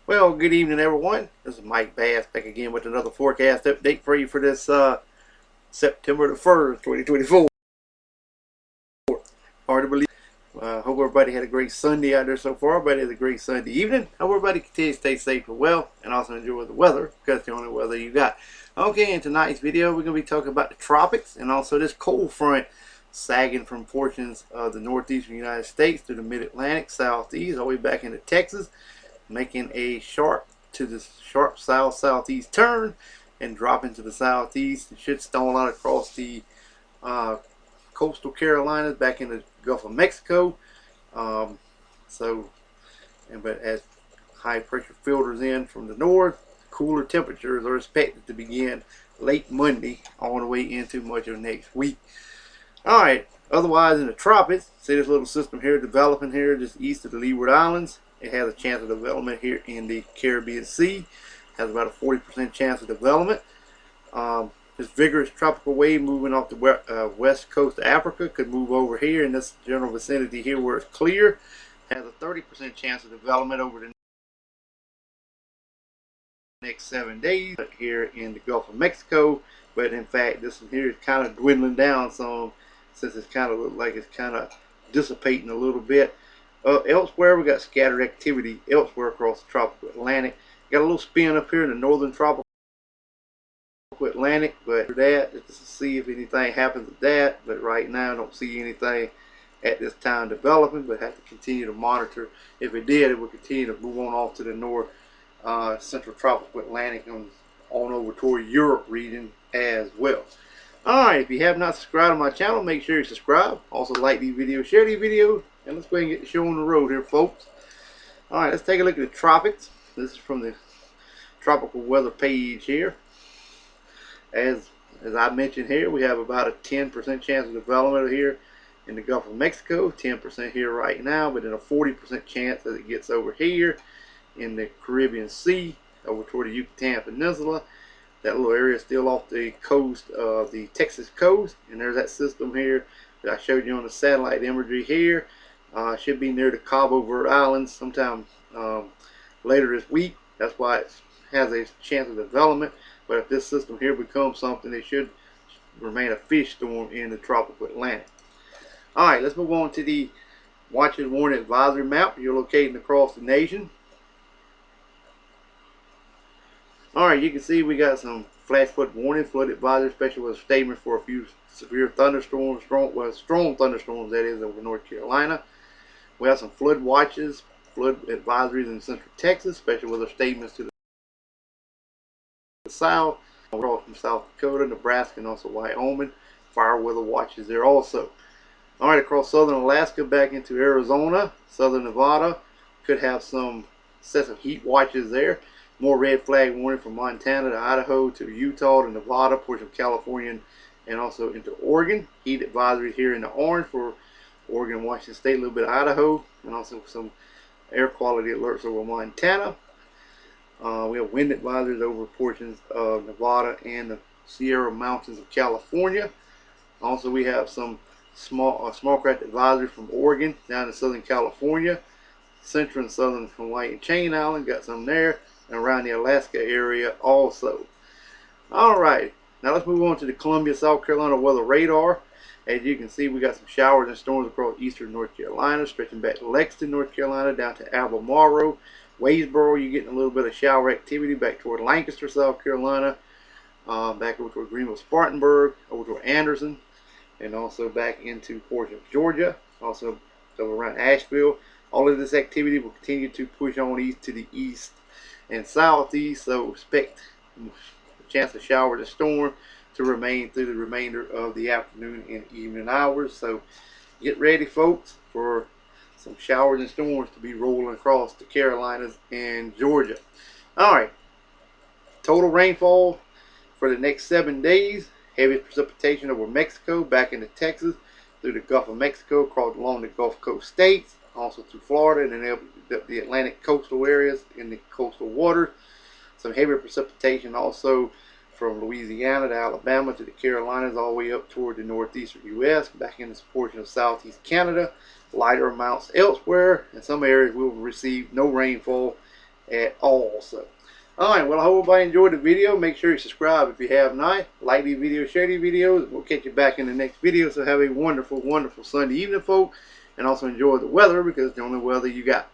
Well, good evening, everyone. This is Mike Bass back again with another forecast update for you for this September the 1st, 2024. Hard to believe. Hope everybody had a great Sunday out there so far. Everybody has a great Sunday evening. Hope everybody continues to stay safe and well and also enjoy the weather because it's the only weather you got. Okay, in tonight's video, we're going to be talking about the tropics and also this cold front sagging from portions of the northeastern United States to the mid-Atlantic, southeast, all the way back into Texas, making a sharp south-southeast turn and dropping to the southeast. It should stall out across the coastal Carolinas back in the Gulf of Mexico. But as high pressure filters in from the north, cooler temperatures are expected to begin late Monday all the way into much of next week. Alright, otherwise in the tropics, see this little system here developing here just east of the Leeward Islands. It has a chance of development here in the Caribbean Sea. Has about a 40% chance of development. This vigorous tropical wave moving off the west coast of Africa could move over here in this general vicinity here where it's clear. Has a 30% chance of development over the next 7 days here in the Gulf of Mexico. But in fact, this one here is kind of dwindling down some, since it's kind of look like it's kind of dissipating a little bit. Elsewhere, we got scattered activity elsewhere across the tropical Atlantic. Got a little spin up here in the northern tropical Atlantic, but for that, just to see if anything happens with that. But right now, I don't see anything at this time developing, but have to continue to monitor. If it did, it would continue to move on off to the north central tropical Atlantic and on over toward Europe region as well. Alright, if you have not subscribed to my channel, make sure you subscribe. Also like these videos, share these videos, and let's go ahead and get the show on the road here, folks. Alright, let's take a look at the tropics. This is from the tropical weather page here. As I mentioned here, we have about a 10% chance of development here in the Gulf of Mexico, 10% here right now, but then a 40% chance as it gets over here in the Caribbean Sea, over toward the Yucatan Peninsula. That little area is still off the coast of the Texas coast, and there's that system here that I showed you on the satellite imagery here. Should be near the Cabo Verde Islands sometime later this week. That's why it has a chance of development. But if this system here becomes something, it should remain a fish storm in the tropical Atlantic. Alright, let's move on to the watch and warning advisory map you're locating across the nation. Alright, you can see we got some flash flood warning, flood advisory, special with a statement for a few severe thunderstorms, strong thunderstorms that is over North Carolina. We have some flood watches, flood advisories in central Texas, especially with our statements to the south, across from South Dakota, Nebraska, and also Wyoming. Fire weather watches there also. Alright, across southern Alaska back into Arizona, southern Nevada, could have some sets of heat watches there. More red flag warning from Montana to Idaho to Utah to Nevada, portion of California, and also into Oregon. Heat advisory here in the orange for Oregon and Washington State, a little bit of Idaho, and also some air quality alerts over Montana. We have wind advisories over portions of Nevada and the Sierra Mountains of California. Also, we have some small craft advisory from Oregon down to Southern California, central and southern Hawaii and Chain Island, got some there, and around the Alaska area also. Alright, now let's move on to the Columbia, South Carolina weather radar. As you can see, we got some showers and storms across eastern North Carolina, stretching back to Lexington, North Carolina, down to Albemarle. Waysboro, you're getting a little bit of shower activity back toward Lancaster, South Carolina, back over toward Greenville, Spartanburg, over toward Anderson, and also back into portion of Georgia, also around Asheville. All of this activity will continue to push on east to the east and southeast, so expect the chance of showers and storm to remain through the remainder of the afternoon and evening hours. So get ready, folks, for some showers and storms to be rolling across the Carolinas and Georgia. Alright, total rainfall for the next 7 days. Heavy precipitation over Mexico, back into Texas, through the Gulf of Mexico, across along the Gulf Coast states, also through Florida, and then the Atlantic coastal areas in the coastal waters. Some heavy precipitation also from Louisiana to Alabama to the Carolinas, all the way up toward the northeastern U.S., back in this portion of southeast Canada. Lighter amounts elsewhere, and some areas will receive no rainfall at all. So, alright, well, I hope everybody enjoyed the video. Make sure you subscribe if you have not. Like these videos, share these videos. We'll catch you back in the next video. So have a wonderful, wonderful Sunday evening, folks. And also enjoy the weather, because it's the only weather you got.